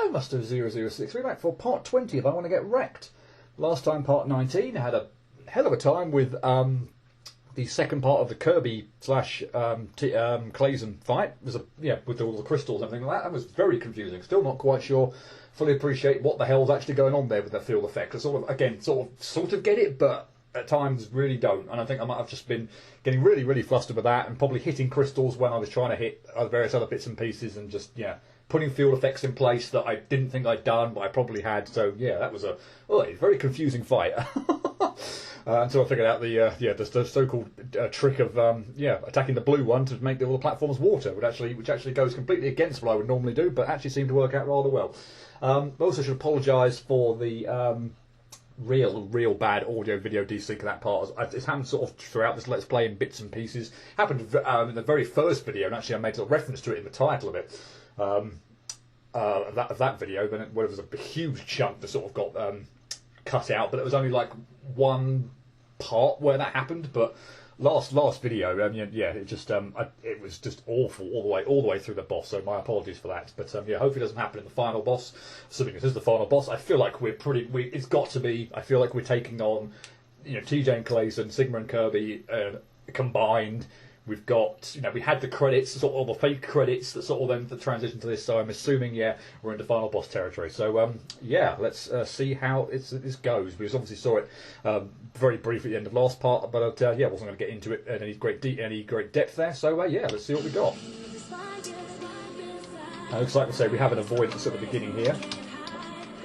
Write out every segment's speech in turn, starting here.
Hello, Muster006. We're back for part 20 of I Wanna Get Rekt. Last time, part 19, I had a hell of a time with the second part of the Kirby slash Clazen fight. It was with all the crystals and everything like that. That was very confusing. Still not quite sure, fully appreciate what the hell's actually going on there with the field effect. I sort of get it, but at times really don't. And I think I might have just been getting really flustered with that and probably hitting crystals when I was trying to hit various other bits and pieces and just, putting field effects in place that I didn't think I'd done, but I probably had. So, that was a very confusing fight. Until I figured out the so-called trick of attacking the blue one to make all the platforms water, which actually goes completely against what I would normally do, but actually seemed to work out rather well. I also should apologise for the real bad audio-video desync of that part. It's happened sort of throughout this Let's Play in bits and pieces. Happened in the very first video, and actually I made a reference to it in the title of it. Of that video, then there was a huge chunk that sort of got cut out, but it was only like one part where that happened. But last video, it was just awful all the way through the boss. So my apologies for that. But hopefully it doesn't happen in the final boss. Assuming this is the final boss, I feel like it's got to be. I feel like we're taking on, TJ and Clazen, Sigma and Kirby combined. We've got, we had the credits, sort of the fake credits that sort of then the transition to this. So I'm assuming, we're into final boss territory. So let's see how this goes. We obviously saw it very briefly at the end of last part, but wasn't going to get into it in any great depth there. So let's see what we got. Looks like we have an avoidance at the beginning here.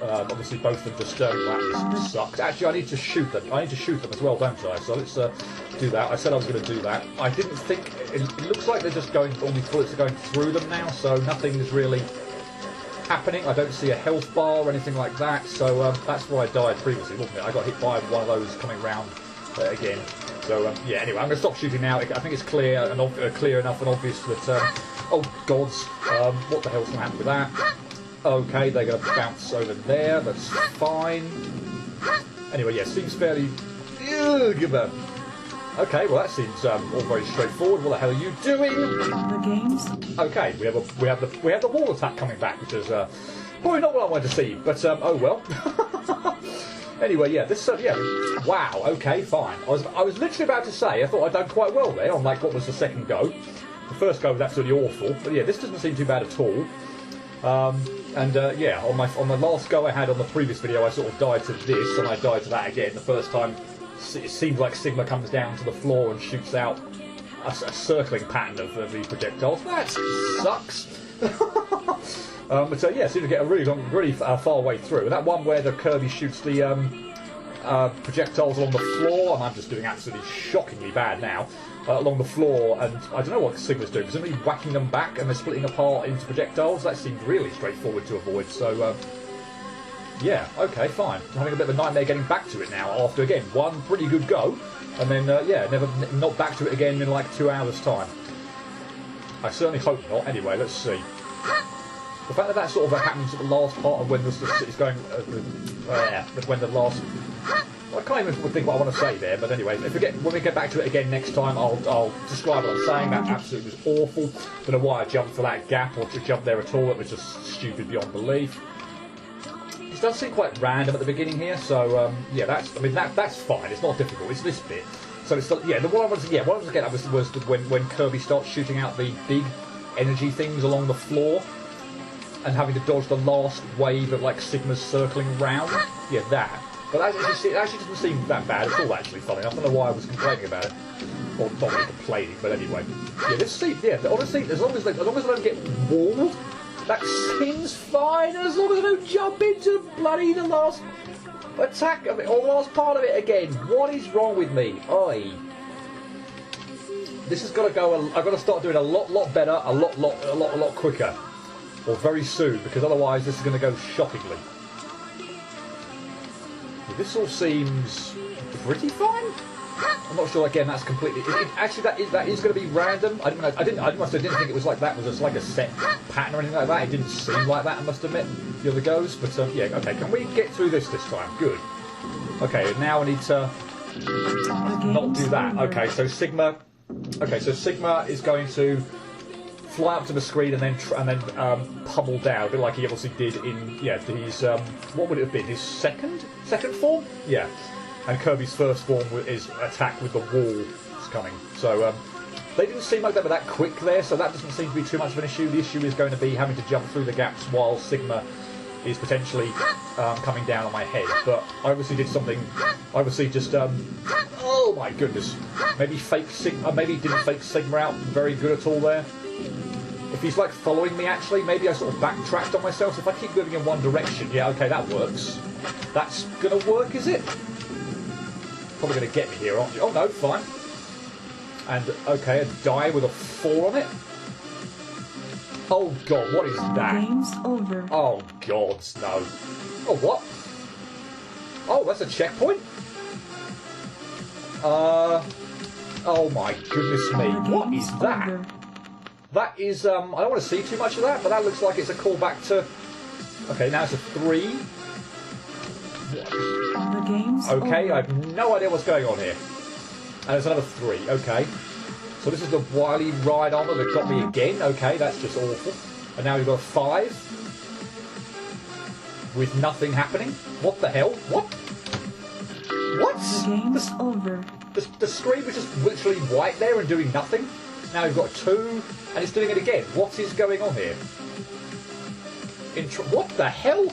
Obviously, both of them just that sucks. Actually, I need to shoot them. I need to shoot them as well, don't I? So let's do that. I said I was going to do that. I didn't think... It looks like they're just going... All these bullets are going through them now, so nothing is really happening. I don't see a health bar or anything like that, so that's where I died previously, wasn't it? I got hit by one of those coming round again. So, anyway, I'm going to stop shooting now. I think it's clear enough and obvious that... oh, gods. What the hell's going to happen with that? Okay, they're going to bounce over there. That's fine. Anyway, seems fairly... Okay, well that seems all very straightforward. What the hell are you doing? Okay, we have the wall attack coming back, which is probably not what I wanted to see, but oh well. Anyway, this wow. Okay, fine. I was literally about to say I thought I'd done quite well there on what was the second go. The first go was absolutely awful, but this doesn't seem too bad at all. On the last go I had on the previous video, I sort of died to this, and I died to that again. The first time, it seems like Sigma comes down to the floor and shoots out a circling pattern of these projectiles. That sucks. It seems to get a really far way through. And that one where the Kirby shoots the projectiles along the floor, and I'm just doing absolutely shockingly bad now. Along the floor, and I don't know what Sigma's doing. Presumably whacking them back and they're splitting apart into projectiles. That seemed really straightforward to avoid. So, okay, fine. I'm having a bit of a nightmare getting back to it now after, again, one pretty good go, and then, not back to it again in like 2 hours' time. I certainly hope not. Anyway, let's see. The fact that sort of happens at the last part of when it's going, when the last... I can't even think what I want to say there, but anyway, when we get back to it again next time, I'll describe what I'm saying. That absolutely was awful. Don't know why I jumped for that gap or to jump there at all. It was just stupid beyond belief. It does seem quite random at the beginning here, so that's fine. It's not difficult. It's this bit. So it's what I wanted to get at was when Kirby starts shooting out the big energy things along the floor and having to dodge the last wave of Sigma's circling round. That. But it actually doesn't seem that bad at all, actually, funny enough. I don't know why I was complaining about it. Well, not really complaining, but anyway. Honestly, as long as I don't get walled, that seems fine, as long as I don't jump into bloody the last attack of it, or the last part of it again. What is wrong with me? Oi. This has got to go, I've got to start doing a lot better, a lot quicker. Or very soon, because otherwise this is going to go shockingly. This all seems pretty fine. I'm not sure. Again, that's completely. Actually, that is going to be random. I must didn't think it was like that. Was just like a set pattern or anything like that. It didn't seem like that. I must admit. The other goes, but okay. Can we get through this time? Good. Okay. Now I need to not do that. Okay. So Sigma. Okay. So Sigma is going to fly up to the screen and then pummel down, a bit like he obviously did in his what would it have been, his second form? Yeah, and Kirby's first form is attack with the wall is coming. So they didn't seem like they were that quick there, so that doesn't seem to be too much of an issue. The issue is going to be having to jump through the gaps while Sigma is potentially coming down on my head. But I obviously did something. I obviously just oh my goodness, maybe maybe didn't fake Sigma out very good at all there. If he's like following me, actually, maybe I sort of backtracked on myself. So if I keep moving in one direction, yeah, okay, that works. That's gonna work, is it? Probably gonna get me here, aren't you? Oh no, fine. And okay, a die with a 4 on it. Oh god, what is that? Game's over. Oh god, no. Oh what? Oh, that's a checkpoint? Oh my goodness me, what is that? Over. That is, I don't want to see too much of that, but that looks like it's a callback to... Okay, now it's a 3. The game's Okay, over. I have no idea what's going on here. And there's another 3, okay. So this is the Wily Ride Armor that got me again. Okay, that's just awful. And now we've got a 5. With nothing happening. What the hell? What? What? The game's over. The screen was just literally white there and doing nothing. Now we've got 2, and it's doing it again. What is going on here? What the hell?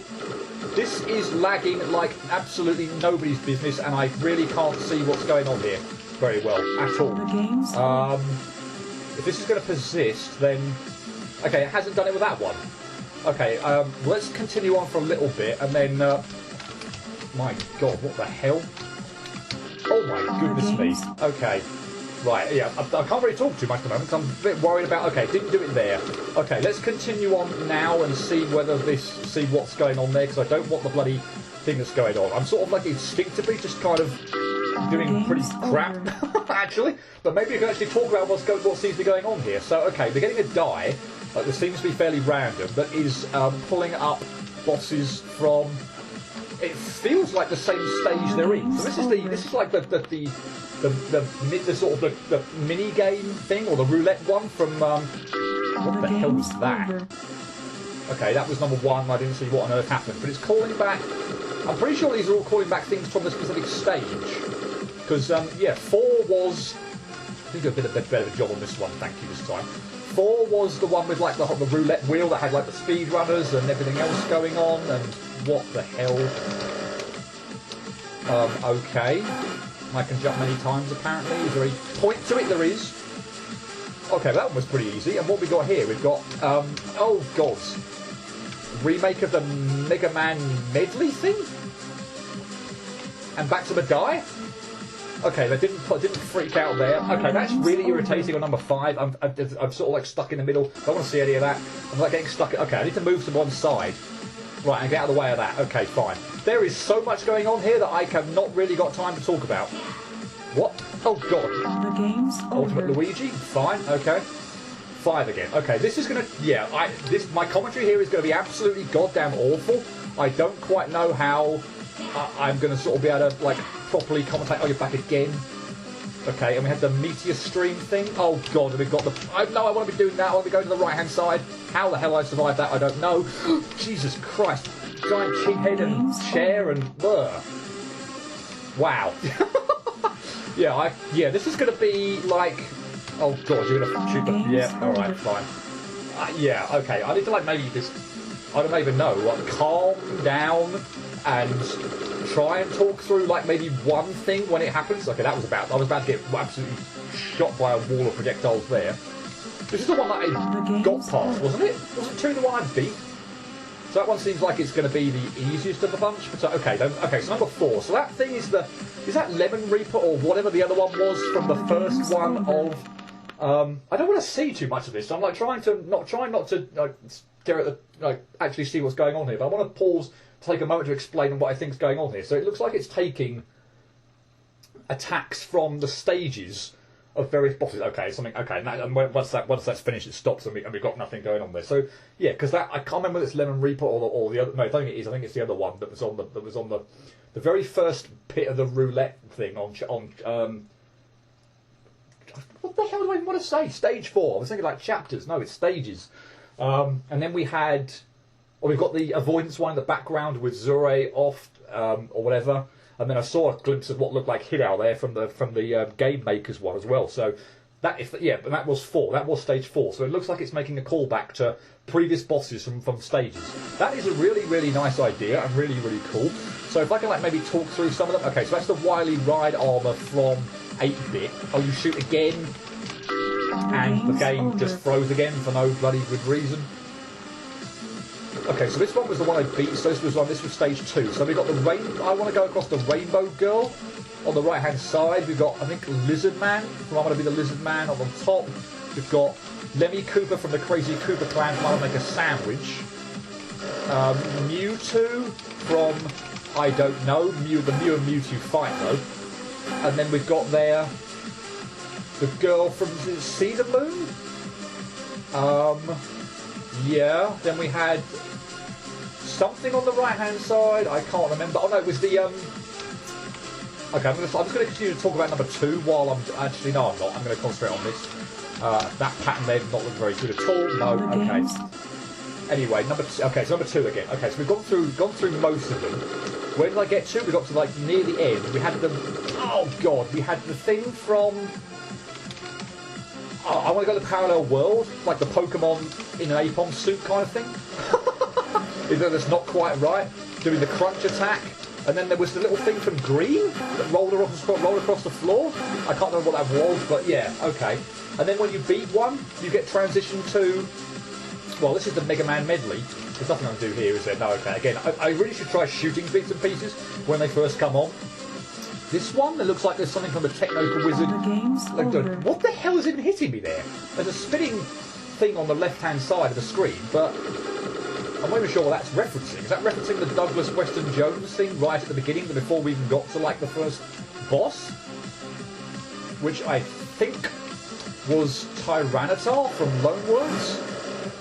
This is lagging like absolutely nobody's business, and I really can't see what's going on here very well at all. The game's over. If this is going to persist, then... Okay, it hasn't done it with that one. Okay, let's continue on for a little bit, and then... My god, what the hell? Oh my goodness me. Okay. Right, yeah, I can't really talk too much at the moment, 'cause I'm a bit worried about... Okay, didn't do it there. Okay, let's continue on now and see see what's going on there, because I don't want the bloody thing that's going on. I'm sort of like instinctively just kind of doing pretty crap, actually. But maybe we can actually talk about what seems to be going on here. So, okay, they're getting a die, like this seems to be fairly random, that is pulling up bosses from... It feels like the same stage they're in. So this is like the sort of the mini game thing, or the roulette one from what the hell was that? Okay, that was number 1. I didn't see what on earth happened, but it's calling back. I'm pretty sure these are all calling back things from a specific stage. Because yeah, 4 was. I think I did a bit better job on this one. Thank you this time. 4 was the one with like the roulette wheel that had like the speed runners and everything else going on, and what the hell? Okay. I can jump many times apparently. Is there a point to it? There is. Okay, that one was pretty easy. And what we got here? We've got, oh gods. Remake of the Mega Man medley thing? And back to the die? Okay, they didn't freak out there. Okay, that's really irritating on number 5. I'm sort of like stuck in the middle. I don't want to see any of that. I'm like getting stuck. Okay, I need to move to one side. Right, and get out of the way of that. Okay, fine. There is so much going on here that I have not really got time to talk about. What? Oh god. The game's Ultimate over. Luigi? Fine, okay. 5 again. Okay, this is gonna... Yeah, my commentary here is going to be absolutely goddamn awful. I don't quite know how I'm going to sort of be able to, like, properly commentate. Oh, you're back again. Okay, and we had the meteor stream thing. Oh god, we've got the... No, I want to be doing that. I want to be going to the right-hand side. How the hell I survived that, I don't know. Jesus Christ. Giant cheat head and chair and... Wow. Yeah, this is going to be like... Oh god, you're going to shoot them. Yeah, alright, fine. Yeah, okay, I need to like maybe just... I don't even know, like calm down and try and talk through like maybe one thing when it happens. Okay, I was about to get absolutely shot by a wall of projectiles there. This is the one that I got past, wasn't it? Wasn't 2 the one I beat? So that one seems like it's going to be the easiest of the bunch. But okay, so number 4. So that thing is that Lemon Reaper or whatever the other one was from the first one of. I don't want to see too much of this. So I'm like trying not to like, stare at the actually see what's going on here. But I want to pause, take a moment to explain what I think is going on here. So it looks like it's taking attacks from the stages of various bosses. Okay, something. Okay, and once that's finished, it stops, and we've got nothing going on there. So yeah, because I can't remember whether it's Lemon Reaper or the other. No, I don't think it is. I think it's the other one that was on the very first pit of the roulette thing on. I what the hell do I even want to say? Stage 4. I was thinking like chapters. No, it's stages. And then we had... Well, we've got the avoidance one in the background with Zure off, or whatever. And then I saw a glimpse of what looked like Hidao there from the Game Makers one as well. So that but that was 4. That was stage 4. So it looks like it's making a callback to previous bosses from stages. That is a really, really nice idea and really, really cool. So if I can like maybe talk through some of them. Okay, so that's the Wily Ride armor from 8-bit. Oh, you shoot again, and the game just froze again for no bloody good reason. Okay, so this one was the one I beat. So this was stage 2. So we got I want to go across the Rainbow Girl on the right hand side. We've got, I think, Lizard Man from I Want to Be the Lizard Man on the top. We've got Lemmy Cooper from the Crazy Cooper Clan from I Want to Make a Sandwich. Mewtwo from I don't know. The Mew and Mewtwo fight though. And then we've got there the girl from Cedar Moon. Yeah. Then we had something on the right hand side. I can't remember. Oh no, it was the Okay, I'm just going to continue to talk about number 2 while I'm actually no, I'm not. I'm going to concentrate on this. That pattern there did not look very good at all. No, okay. Anyway, number 2. Okay, so number 2 again. Okay, so we've gone through most of them. Where did I get to? We got to like near the end. We had the we had the thing from. Oh, I want to go to the parallel world, like the Pokemon in an Apom suit kind of thing. Even though that's not quite right. Doing the crunch attack. And then there was the little thing from Green that rolled across the floor. I can't remember what that was, but yeah, okay. And then when you beat one, you get transitioned to... Well, this is the Mega Man medley. There's nothing I can do here, is there? No, okay. Again, I really should try shooting bits and pieces when they first come on. This one, it looks like there's something from the Technical Wizard. What the hell is even hitting me there? There's a spinning thing on the left-hand side of the screen, but... I'm not even sure what that's referencing. Is that referencing the Douglas Weston Jones thing right at the beginning, before we even got to like the first boss? Which I think was Tyranitar from Loanwords.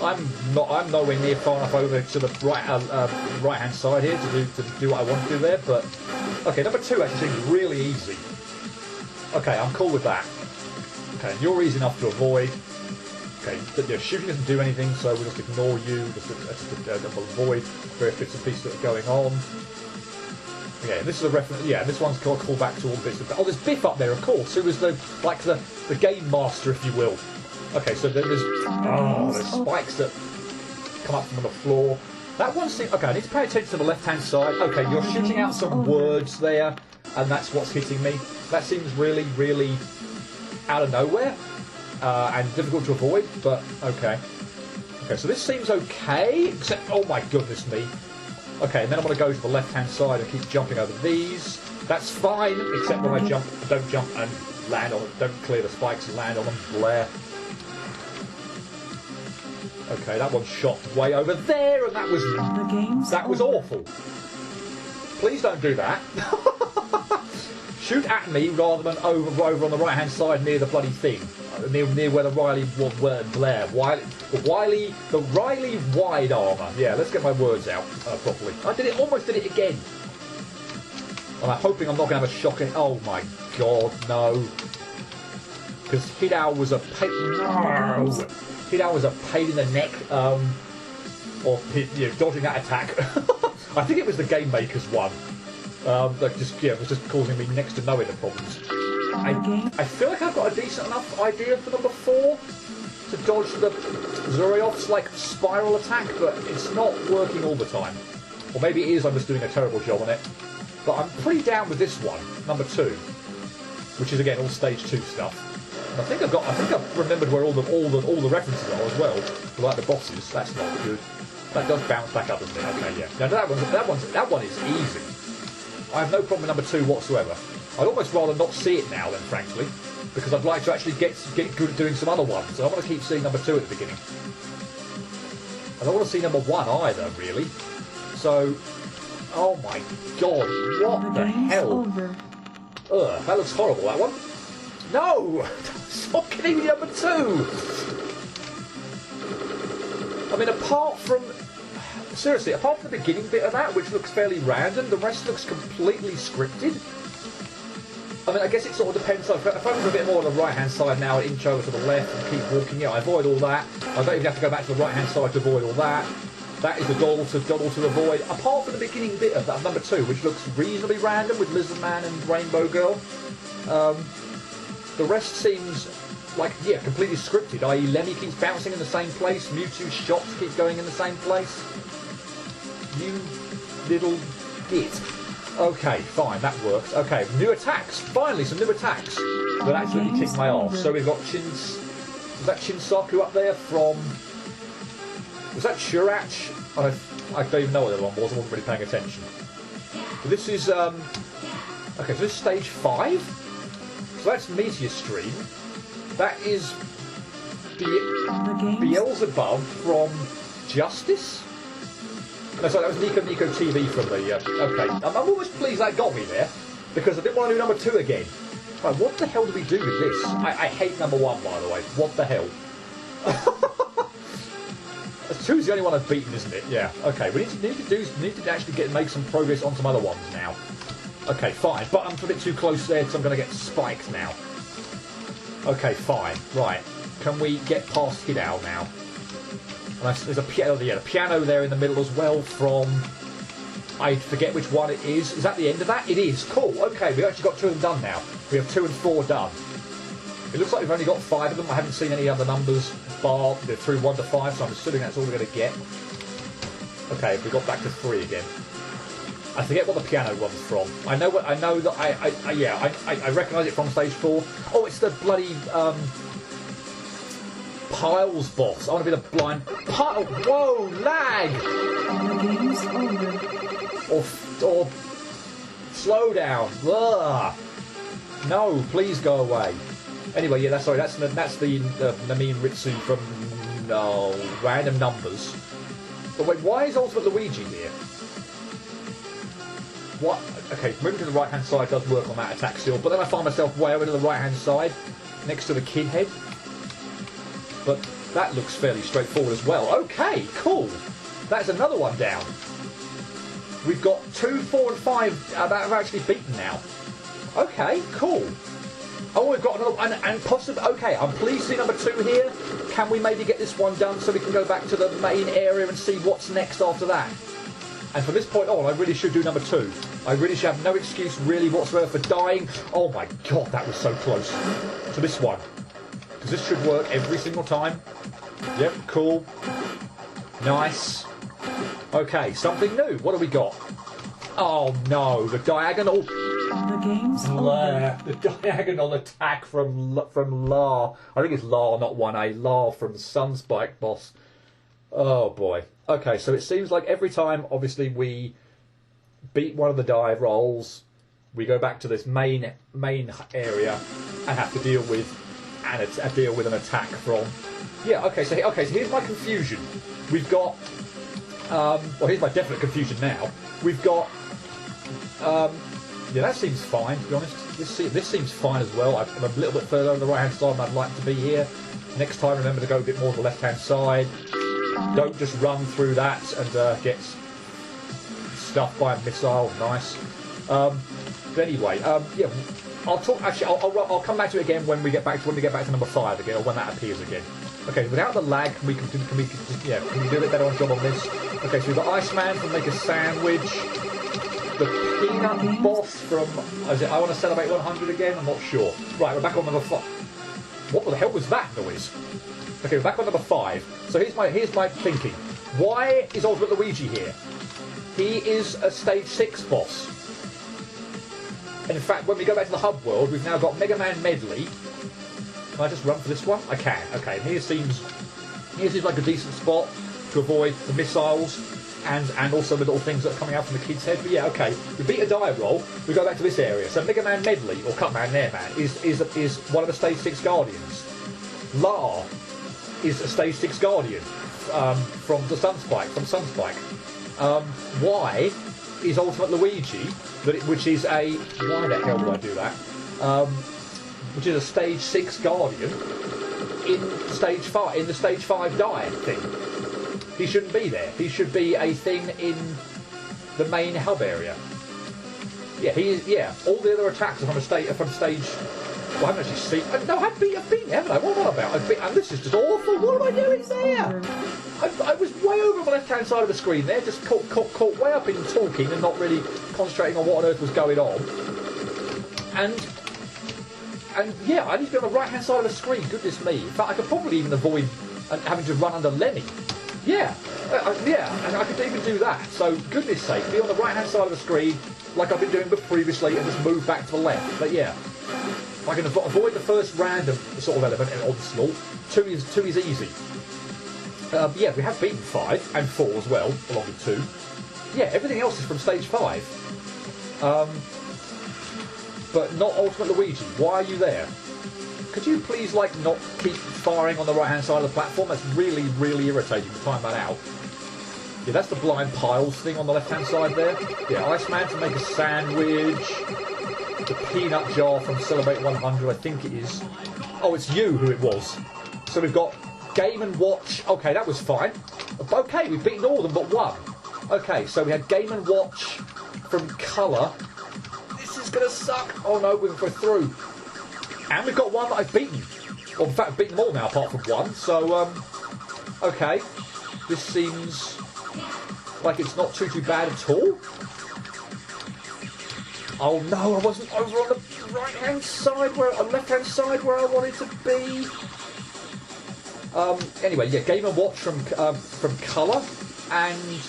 I'm nowhere near far enough over to the right hand side here to do what I want to do there, but okay, number 2 actually seems really easy. Okay, I'm cool with that. Okay, you're easy enough to avoid. Okay, shooting doesn't do anything, so we'll just ignore you, just avoid various bits and pieces that are going on. Yeah, this is a reference. Yeah, this one's called back to all the bits of. Oh, there's Biff up there, of course, who was the game master, if you will. Okay, so there's spikes that come up from the floor. That one seems... Okay, I need to pay attention to the left-hand side. Okay, you're shooting out some words there, and that's what's hitting me. That seems really, really out of nowhere. And difficult to avoid, but okay. Okay, so this seems okay, except, oh my goodness me. Okay, and then I'm going to go to the left-hand side and keep jumping over these. That's fine, except when I don't jump and land on it. Don't clear the spikes and land on them. Blair. Okay, that one shot way over there, and that was awful. Please don't do that. Shoot at me rather than over on the right-hand side near the bloody thing. Near where the Riley Blair. The Riley wide armour. Yeah, let's get my words out properly. I almost did it again. And I'm hoping I'm not going to have a shocking... Oh my god, no. Because Hidao was a pain... No! Hidao was a pain in the neck. Dodging that attack. I think it was the Game Makers one. That was just causing me next to no other problems. I feel like I've got a decent enough idea for number 4 to dodge the Zuriov's like spiral attack, but it's not working all the time. Or maybe it is, I'm just doing a terrible job on it. But I'm pretty down with this one, number 2, which is again all stage 2 stuff. And I think I've remembered where all the references are as well, for like the bosses. That's not good. That does bounce back up, doesn't it? Okay, yeah. Now that one is easy. I have no problem with number 2 whatsoever. I'd almost rather not see it now then, frankly, because I'd like to actually get good at doing some other ones. So I want to keep seeing number 2 at the beginning. I don't want to see number 1 either, really. So, oh my god, what the hell? Ugh, that looks horrible, that one. No! Stop giving me number 2! I mean, apart from the beginning bit of that, which looks fairly random, the rest looks completely scripted. I mean, I guess it sort of depends. If I move a bit more on the right-hand side now, inch over to the left and keep walking, I avoid all that. I don't even have to go back to the right-hand side to avoid all that. That is the doddle to avoid. Apart from the beginning bit of that number 2, which looks reasonably random with Lizard Man and Rainbow Girl. The rest seems like, yeah, completely scripted, i.e. Lemmy keeps bouncing in the same place, Mewtwo's shots keep going in the same place. You little git. Okay, fine, that works. Okay, new attacks. Finally, some new attacks that absolutely kick my arse. So we've got was that Chinsaku up there from... Was that Churach? I don't even know what the other one was. I wasn't really paying attention. But this is... okay, so this is stage 5? So that's Meteor Stream. That is Beelzebub from Justice? No, sorry, that was Nico TV from the... okay, I'm almost pleased that got me there, because I didn't want to do number 2 again. Right, what the hell do we do with this? I hate number 1, by the way. What the hell? 2's the only one I've beaten, isn't it? Yeah, okay, we need to actually make some progress on some other ones now. Okay, fine, but I'm a bit too close there, because I'm going to get spiked now. Okay, fine, right. Can we get past Hidao now? There's a piano, yeah, the piano there in the middle as well from... I forget which one it is. Is that the end of that? It is. Cool. Okay, we've actually got 2 of them done now. We have 2 and 4 done. It looks like we've only got 5 of them. I haven't seen any other numbers bar through 1 to 5, so I'm assuming that's all we're going to get. Okay, we got back to 3 again. I forget what the piano one's from. I know that I recognise it from stage 4. Oh, it's the bloody Piles boss. I want to be the blind Pile. Whoa, lag! Game's over. Or slow down. Ugh. No, please go away. Anyway, yeah, that's the Namin Ritsu from Random Numbers. But wait, why is Ultimate Luigi here? What? Okay, moving to the right hand side does work on that attack still, but then I find myself way over to the right hand side, next to the kid head. But that looks fairly straightforward as well. Okay, cool. That's another one down. We've got 2, 4, and 5 that have actually beaten now. Okay, cool. Oh, we've got another, and possibly, okay, I'm pleased to see number 2 here. Can we maybe get this one done so we can go back to the main area and see what's next after that? And from this point on, I really should do number 2. I really should have no excuse really whatsoever for dying. Oh my god, that was so close to this one. Because this should work every single time. Yep, cool. Nice. Okay, something new. What do we got? Oh no, the diagonal. The game's over. The diagonal attack from La. I think it's La, not 1A. La from Sunspike boss. Oh boy. Okay, so it seems like every time, obviously, we beat one of the dive rolls, we go back to this main area and have to deal with an attack from. Yeah. Okay. So here's my confusion. We've got. Well, here's my definite confusion now. We've got. Yeah, that seems fine. To be honest, this seems fine as well. I'm a little bit further on the right hand side than I'd like to be here. Next time, remember to go a bit more to the left hand side. Don't just run through that and get stuffed by a missile. Nice. But anyway, yeah. I'll talk. Actually, I'll come back to it again when we get back to number 5 again, or when that appears again. Okay. Without the lag, can we do a bit better on job on this? Okay. So we've got Iceman from Make a Sandwich. The Peanut Boss from. Is it I Want to Celebrate 100 again? I'm not sure. Right. We're back on number 5. What the hell was that noise? Okay, we're back on number 5. So here's my thinking. Why is Ultimate Luigi here? He is a stage 6 boss. And in fact, when we go back to the hub world, we've now got Mega Man Medley. Can I just run for this one? I can. Okay, and here seems like a decent spot to avoid the missiles and also the little things that are coming out from the kid's head. But yeah, okay. We beat a dive roll. We go back to this area. So Mega Man Medley, or Cutman Nairman, is one of the stage 6 guardians. La is a stage 6 guardian from Sunspike. Y is Ultimate Luigi, which is a... Why the hell do I do that? Which is a stage 6 guardian in the stage 5 dive thing. He shouldn't be there. He should be a thing in the main hub area. Yeah, he is. Yeah, all the other attacks are from stage. Well, I haven't actually seen. No, I've beaten, haven't I? What am I about? And this is just awful. What am I doing there? I was way over on the left-hand side of the screen there, just caught way up in talking and not really concentrating on what on earth was going on. And yeah, I need to be on the right-hand side of the screen. Goodness me! In fact, I could probably even avoid having to run under Lenny. Yeah, and I could even do that. So, goodness sake, be on the right-hand side of the screen, like I've been doing previously, and just move back to the left. But yeah, I can avoid the first random sort of element in onslaught. Two is easy. Yeah, we have beaten 5 and 4 as well, along with 2. Yeah, everything else is from stage 5. But not Ultimate Luigi. Why are you there? Could you please, like, not keep firing on the right-hand side of the platform? That's really, really irritating to time that out. Yeah, that's the blind piles thing on the left-hand side there. Yeah, Iceman to make a sandwich. The peanut jar from Celebrate 100, I think it is. Oh, it's you who it was. So we've got Game & Watch. Okay, that was fine. Okay, we've beaten all of them but one. Okay, so we had Game & Watch from Colour. This is going to suck. Oh no, we're through. And we've got one that I've beaten. Well, in fact, I've beaten them all now apart from one. So, okay. This seems like it's not too bad at all. Oh no, I wasn't over on the right-hand side, left-hand side where I wanted to be. Anyway, yeah, Game & Watch from Colour, and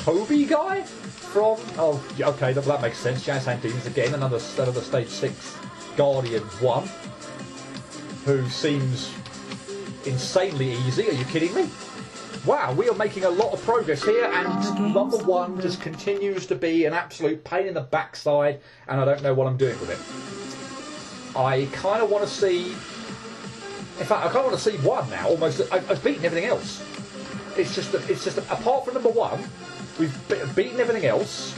Toby guy from... Oh, yeah, okay, that makes sense. Jazz Hand Demons again, another stage 6 Guardian 1, who seems insanely easy. Are you kidding me? Wow, we are making a lot of progress here, and number 1 just continues to be an absolute pain in the backside, and I don't know what I'm doing with it. I kind of want to see... In fact, I kind of want to see 1 now. Almost, I've beaten everything else. It's just apart from number 1, we've beaten everything else.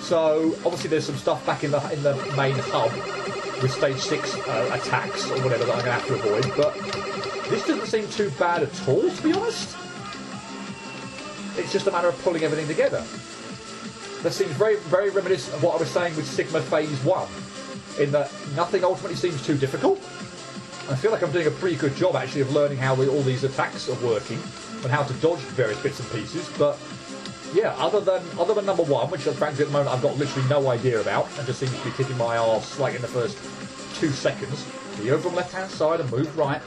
So obviously, there's some stuff back in the main hub with stage 6 attacks or whatever that I'm going to have to avoid. But this doesn't seem too bad at all, to be honest. It's just a matter of pulling everything together. That seems very, very reminiscent of what I was saying with Sigma Phase 1, in that nothing ultimately seems too difficult. I feel like I'm doing a pretty good job, actually, of learning how all these attacks are working and how to dodge various bits and pieces. But yeah, other than number 1, which frankly at the moment I've got literally no idea about, and just seems to be kicking my arse like in the first 2 seconds. Be over on the left-hand side and move right.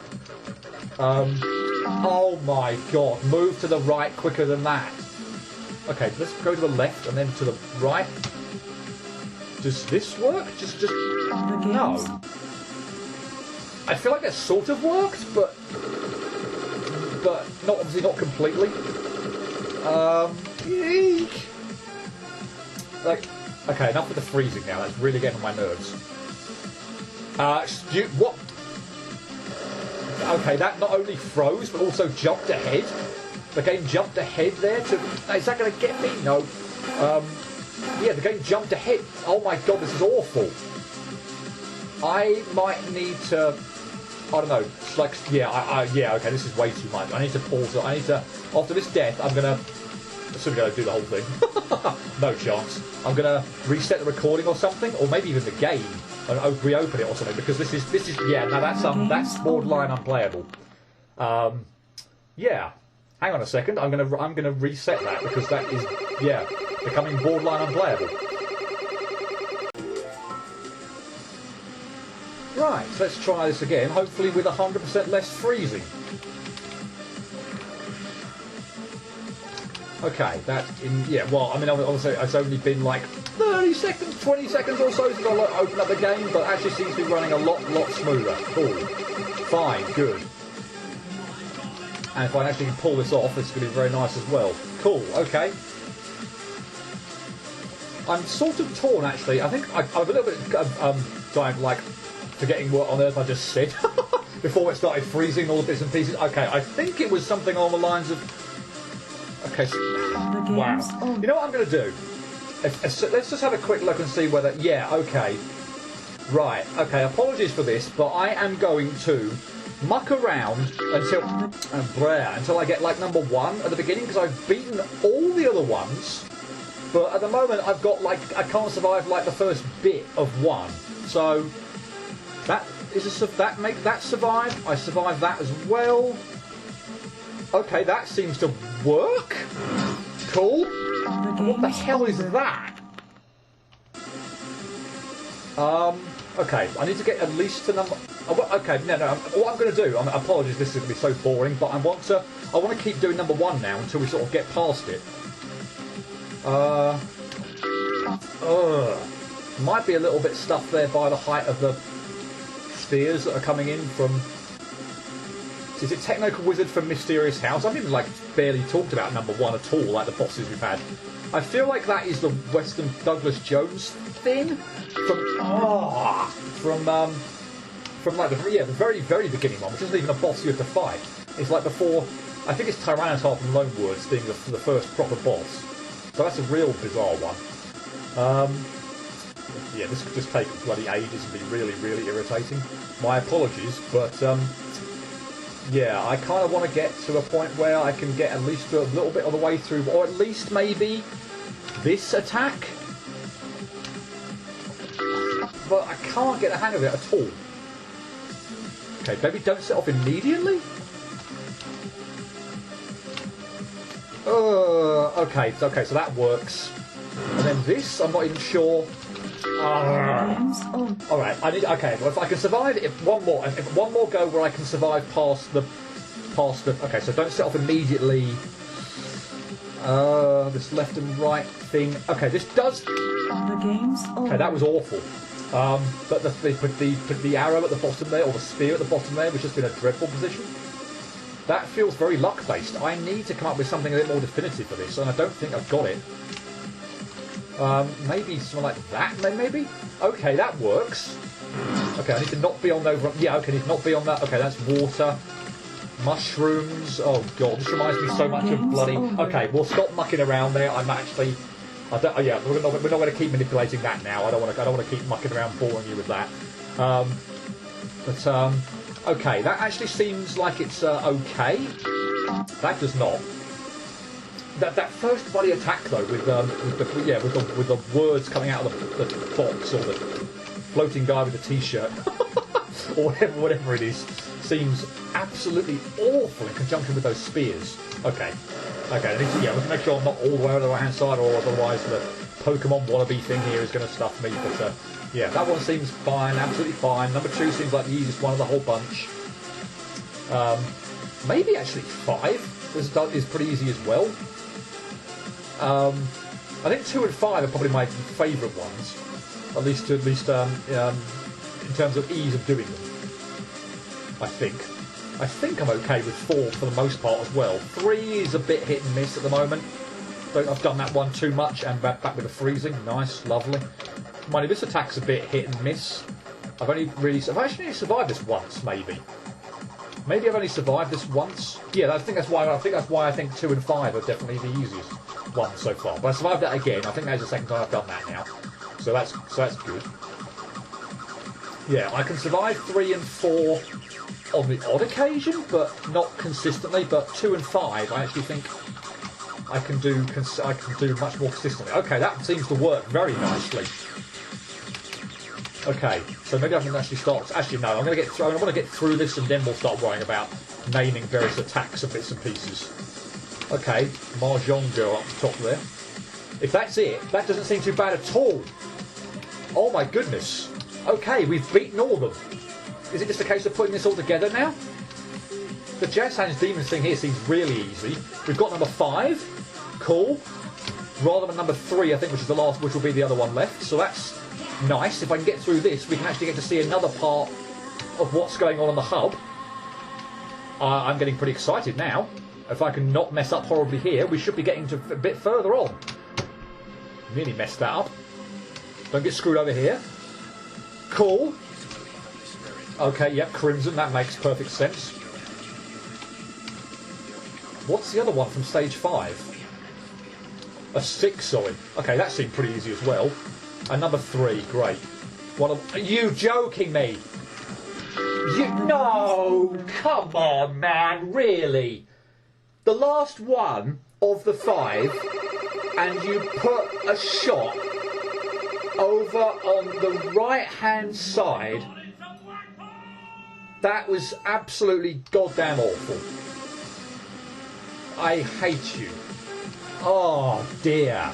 Oh my god, move to the right quicker than that. Okay, let's go to the left and then to the right. Does this work? Just no. I feel like it sort of worked, but not obviously not completely. Eek. Like, okay, enough with the freezing now. That's really getting on my nerves. What? Okay, that not only froze, but also jumped ahead. The game jumped ahead there to... Is that going to get me? No. Yeah, the game jumped ahead. Oh my god, this is awful. I might need to... I don't know. Like, yeah, yeah, okay, this is way too much. I need to pause it. I need to... After this death, I'm going to... I'm going to do the whole thing. No chance. I'm going to reset the recording or something, or maybe even the game, and reopen it or something, because this is yeah, no, that's borderline unplayable. Yeah. Hang on a second. I'm gonna reset that, because that is, yeah, becoming borderline unplayable. Right, so let's try this again, hopefully with 100% less freezing. Okay, yeah, well, I mean, obviously it's only been like 30 seconds, 20 seconds or so since I opened up the game, but actually seems to be running a lot smoother. Cool. Fine, good. And if I actually can pull this off, it's going to be very nice as well. Cool, okay. I'm sort of torn, actually. I think I'm a little bit kind of like forgetting what on earth I just said before it started freezing all the bits and pieces. Okay, I think it was something along the lines of... Okay, so, wow. You know what I'm going to do? Let's just have a quick look and see whether... Yeah, okay. Right, okay, apologies for this, but I am going to muck around until I get, like, number 1 at the beginning, because I've beaten all the other ones But at the moment, I've got like I can't survive like the first bit of one. So that is that survive. I survive that as well. Okay, that seems to work. Cool. What the hell is that? Okay, I need to get at least to number. Okay, no. What I'm going to do. Apologies, this is going to be so boring, but I want to keep doing number one now until we sort of get past it. Might be a little bit stuffed there by the height of the spheres that are coming in from. Is it Technical Wizard from Mysterious House? I've even like barely talked about number one at all, like the bosses we've had. I feel like that is the Western Douglas Jones thing from like the very very beginning one, which isn't even a boss you have to fight. It's like before. I think it's Tyranitar from Loanwoods being the first proper boss. So that's a real bizarre one. Yeah, this could just take bloody ages and be really really irritating. My apologies, but yeah, I kind of want to get to a point where I can get at least a little bit of the way through, or at least maybe this attack. But I can't get the hang of it at all. Okay, maybe don't set off immediately? Okay, so that works. And then this, I'm not even sure. Alright, okay, well if I can survive one more go where I can survive past the okay, so don't set off immediately. This left and right thing. Okay, this does. The game's over. Okay, that was awful. But the arrow at the bottom there, or the spear at the bottom there, was just in a dreadful position. That feels very luck-based. I need to come up with something a bit more definitive for this, and I don't think I've got it. Maybe something like that, maybe? Okay, that works. Okay, I need to not be on those... Yeah, okay, I need to not be on that. Okay, that's water. Mushrooms. Oh, God, this reminds me so much of bloody... Okay, we'll stop mucking around there. I'm actually... yeah, we're not going to keep manipulating that now. I don't want to keep mucking around boring you with that. Okay, that actually seems like it's okay. That does not. That first bloody attack though, with the words coming out of the box, or the floating guy with the t-shirt, or whatever it is, seems absolutely awful in conjunction with those spears. Okay, I need to let's make sure I'm not all the way on the right hand side, or otherwise the Pokemon wannabe thing here is going to stuff me. But yeah, that one seems fine, absolutely fine. Number 2 seems like the easiest one of the whole bunch. Maybe actually 5 is pretty easy as well. I think 2 and 5 are probably my favourite ones, at least in terms of ease of doing them. I think I'm okay with 4 for the most part as well. 3 is a bit hit and miss at the moment. I've done that one too much, and back with the freezing. Nice, lovely. Mind you, this attack's a bit hit and miss. I've actually survived this once, maybe. Maybe I've only survived this once. Yeah, I think that's why I think 2 and 5 are definitely the easiest ones so far. But I survived that again. I think that's the second time I've done that now. So that's good. Yeah, I can survive 3 and 4 on the odd occasion, but not consistently. But 2 and 5, I actually think I can do much more consistently. Okay, that seems to work very nicely. Okay, so maybe I can actually start. Actually, no, I want to get through this, and then we'll start worrying about naming various attacks and bits and pieces. Okay, Mahjong girl up the top there. If that's it, that doesn't seem too bad at all. Oh my goodness. Okay, we've beaten all of them. Is it just a case of putting this all together now? The Jazz Hands Demons thing here seems really easy. We've got number 5. Cool. Rather than number 3, I think, which is the last, which will be the other one left. So that's nice. If I can get through this, we can actually get to see another part of what's going on the hub. I'm getting pretty excited now. If I can not mess up horribly here, we should be getting to a bit further on. Nearly messed that up. Don't get screwed over here. Cool. Okay, yep, Crimson. That makes perfect sense. What's the other one from stage 5? A 6, sorry. Okay, that seemed pretty easy as well. And number 3, great. Are you joking me? No! Come on, man, really? The last one of the 5 and you put a shot over on the right-hand side. That was absolutely goddamn awful. I hate you. Oh dear.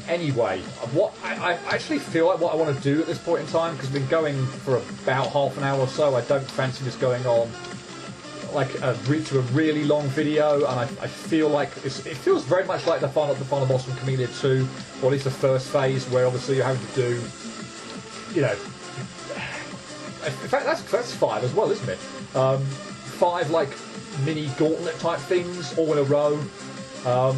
Anyway, what I actually feel like what I want to do at this point in time, because we've been going for about half an hour or so, I don't fancy this going on like to a really long video, and I feel like it feels very much like the final boss from Camellia 2, or at least the first phase, where obviously you're having to do, you know, in fact that's 5 as well, isn't it? 5 like mini gauntlet type things all in a row. Well,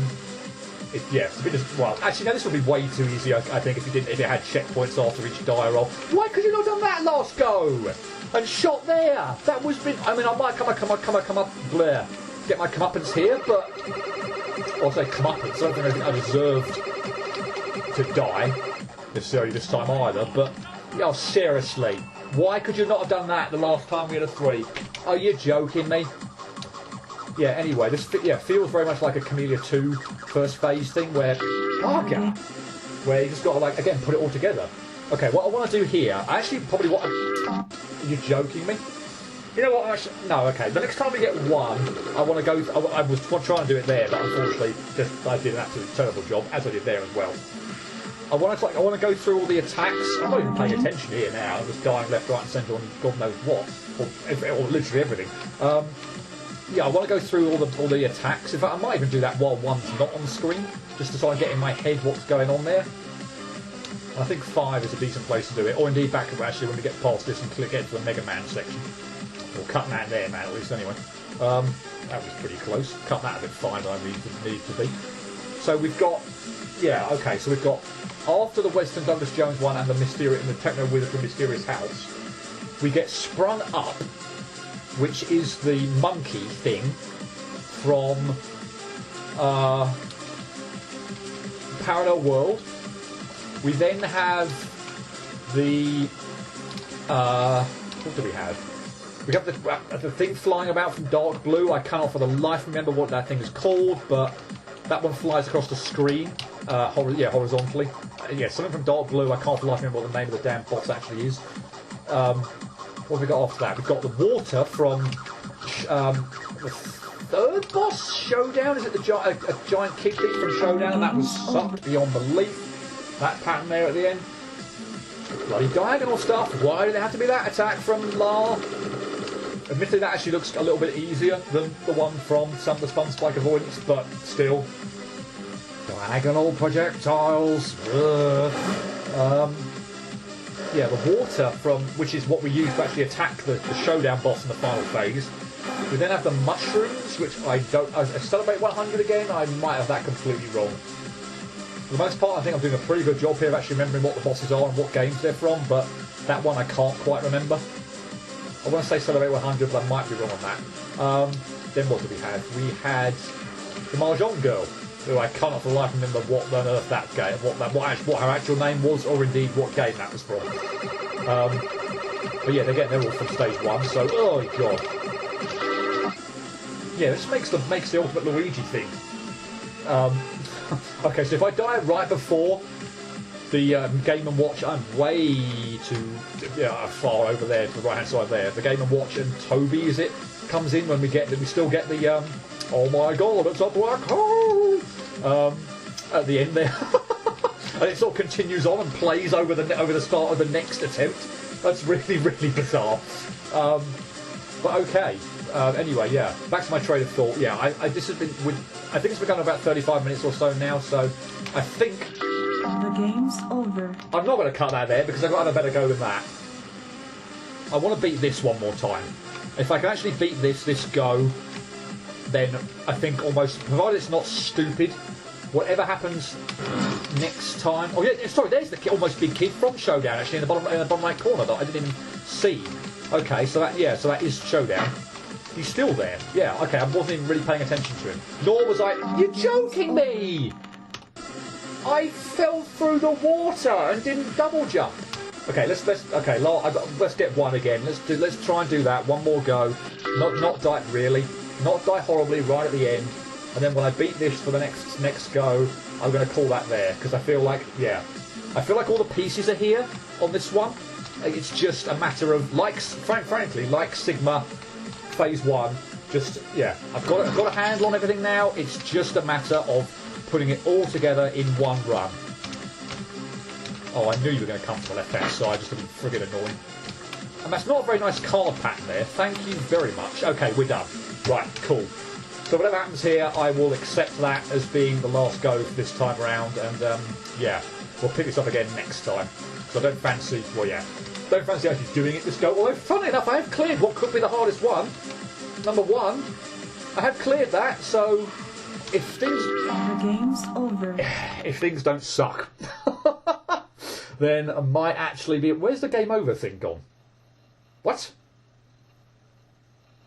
actually, no, this would be way too easy. I think if it had checkpoints after each die roll. Why could you not have done that last go? And shot there. That was been. I mean, I might come up, Blair, get my comeuppance here, but I'll say comeuppance. I don't think I deserved to die necessarily this time either. But yeah, seriously, why could you not have done that the last time we had a 3? Are you joking me? Yeah, anyway, this feels very much like a Camellia 2 first phase thing where where you just got to, like, again, put it all together. Okay, what I want to do here, I actually probably want to... Are you joking me? You know what, actually, no, okay, the next time we get 1, I want to go... I was trying to do it there, but unfortunately, I did an absolutely terrible job, as I did there as well. I want to go through all the attacks. I'm not even paying attention here now. I'm just dying left, right and centre on God knows what. Or literally everything. Yeah, I want to go through all the attacks. In fact, I might even do that while one's not on the screen, just to try and get in my head what's going on there. I think 5 is a decent place to do it, or indeed back actually when we get past this and get to the Mega Man section, or Cut Man there, man, at least anyway. That was pretty close. Cut that a bit fine than I need to be. So we've got, yeah, okay. So we've got after the Weston Douglas Jones one and the Techno Wizard from Mysterious House, we get sprung up, which is the monkey thing from Parallel World. We then have the what do we have? We have the thing flying about from Dark Blue. I cannot for the life remember what that thing is called, but that one flies across the screen, horizontally. Yeah, something from Dark Blue. I can't for the life remember what the name of the damn boss actually is. What have we got after that? We've got the water from the third boss, Showdown. Is it a giant kick thing from Showdown? And that was sucked beyond belief. That pattern there at the end. Bloody diagonal stuff. Why did it have to be that attack from La? Admittedly, that actually looks a little bit easier than the one from some of the Spun Spike Avoidance, but still. Diagonal projectiles. Yeah, the water from, which is what we use to actually attack the Showdown boss in the final phase. We then have the mushrooms, which I Celebrate 100 again, I might have that completely wrong. For the most part, I think I'm doing a pretty good job here of actually remembering what the bosses are and what games they're from, but that one I can't quite remember. I want to say Celebrate 100, but I might be wrong on that. Then what did we have? We had the Mahjong Girl, who I cannot for the life remember what on earth that game, what her actual name was, or indeed what game that was from. But yeah, they're all from stage 1, so oh god. Yeah, this makes the ultimate Luigi thing. Okay, so if I die right before the Game & Watch, I'm way too far over there to the right hand side there. The Game & Watch and Toby, is it, comes in when we still get the oh my god, it's a black hole at the end there. And it sort of continues on and plays over the start of the next attempt. That's really, really bizarre. But okay. Anyway, yeah. Back to my train of thought. Yeah, I think it's been going about 35 minutes or so now. So I think the game's over. I'm not going to cut that there because I've got a better go than that. I want to beat this one more time. If I can actually beat this go, then I think almost, provided it's not stupid, whatever happens next time. Oh yeah, sorry, there's the almost big kid from Showdown actually in the bottom right corner that I didn't even see. Okay, so that is Showdown. He's still there. Yeah, okay, I wasn't even really paying attention to him. Nor was I. You're joking me! I fell through the water and didn't double jump. Okay, let's get 1 again. Let's try and do that. One more go. Not die really. Not die horribly right at the end. and then when I beat this for the next go, I'm going to call that there, because I feel like, yeah, I feel like all the pieces are here on this one. It's just a matter of, frankly, like Sigma Phase 1, just, yeah, I've got a handle on everything now. It's just a matter of putting it all together in one run. Oh, I knew you were going to come from the left-hand side, just to be friggin' annoying. And that's not a very nice card pattern there. Thank you very much. Okay, we're done. Right, cool. So whatever happens here, I will accept that as being the last go for this time around, and yeah, we'll pick this up again next time. So I don't fancy, well, yeah, don't fancy actually doing it this go. Although, funnily enough, I have cleared what could be the hardest one. Number 1, I have cleared that. So if things, The game's over. if things don't suck, then I might actually be. Where's the game over thing gone? What?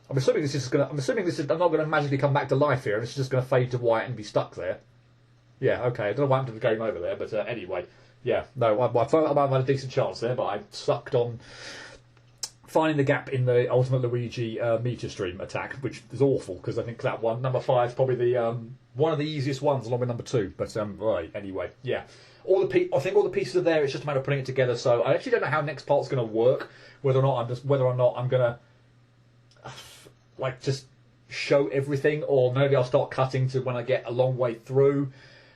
I'm assuming this is gonna. I'm not going to magically come back to life here, and it's just going to fade to white and be stuck there. Yeah, okay. I don't know what happened to the game over there, but anyway, yeah. No, I thought I had a decent chance there, but I sucked on finding the gap in the Ultimate Luigi meter stream attack, which is awful because I think that one, number 5, is probably the one of the easiest ones, along with number 2. But right, anyway, yeah. I think all the pieces are there. It's just a matter of putting it together. So I actually don't know how next part's going to work. Whether or not I'm going to just show everything, or maybe I'll start cutting to when I get a long way through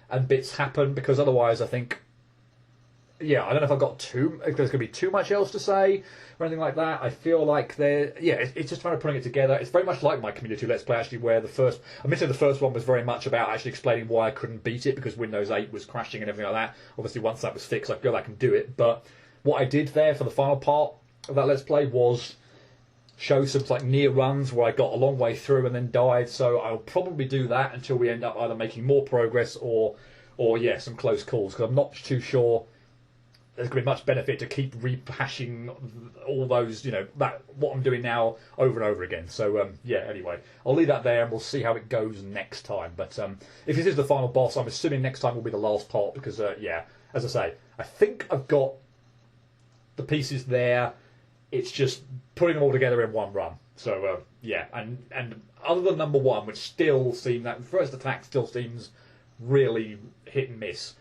and bits happen, because otherwise I think, yeah, I don't know if there's going to be too much else to say or anything like that. I feel like it's just a matter of putting it together. It's very much like my Community Let's Play, actually, where the first one was very much about actually explaining why I couldn't beat it, because Windows 8 was crashing and everything like that. Obviously, once that was fixed, I could go back and do it. But what I did there for the final part of that Let's Play was show some near runs where I got a long way through and then died. So I'll probably do that until we end up either making more progress or yeah, some close calls, because I'm not too sure there's going to be much benefit to keep rehashing all those, what I'm doing now over and over again. So yeah, anyway, I'll leave that there and we'll see how it goes next time. But if this is the final boss, I'm assuming next time will be the last part, because yeah, as I say, I think I've got the pieces there. It's just putting them all together in one run. So yeah, and other than number 1, which still that first attack still seems really hit and miss,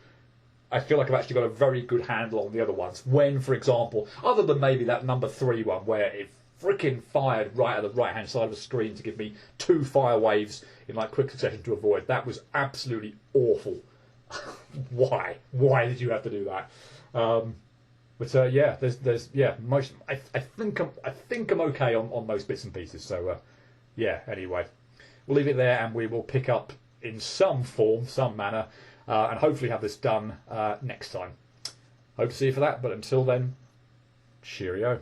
I feel like I've actually got a very good handle on the other ones. When, for example, other than maybe that number 3 one where it freaking fired right at the right hand side of the screen to give me 2 fire waves in quick succession to avoid, that was absolutely awful. Why did you have to do that? But yeah, there's most. I think I'm okay on most bits and pieces. So yeah. Anyway, we'll leave it there, and we will pick up in some form, some manner, and hopefully have this done next time. Hope to see you for that. But until then, cheerio.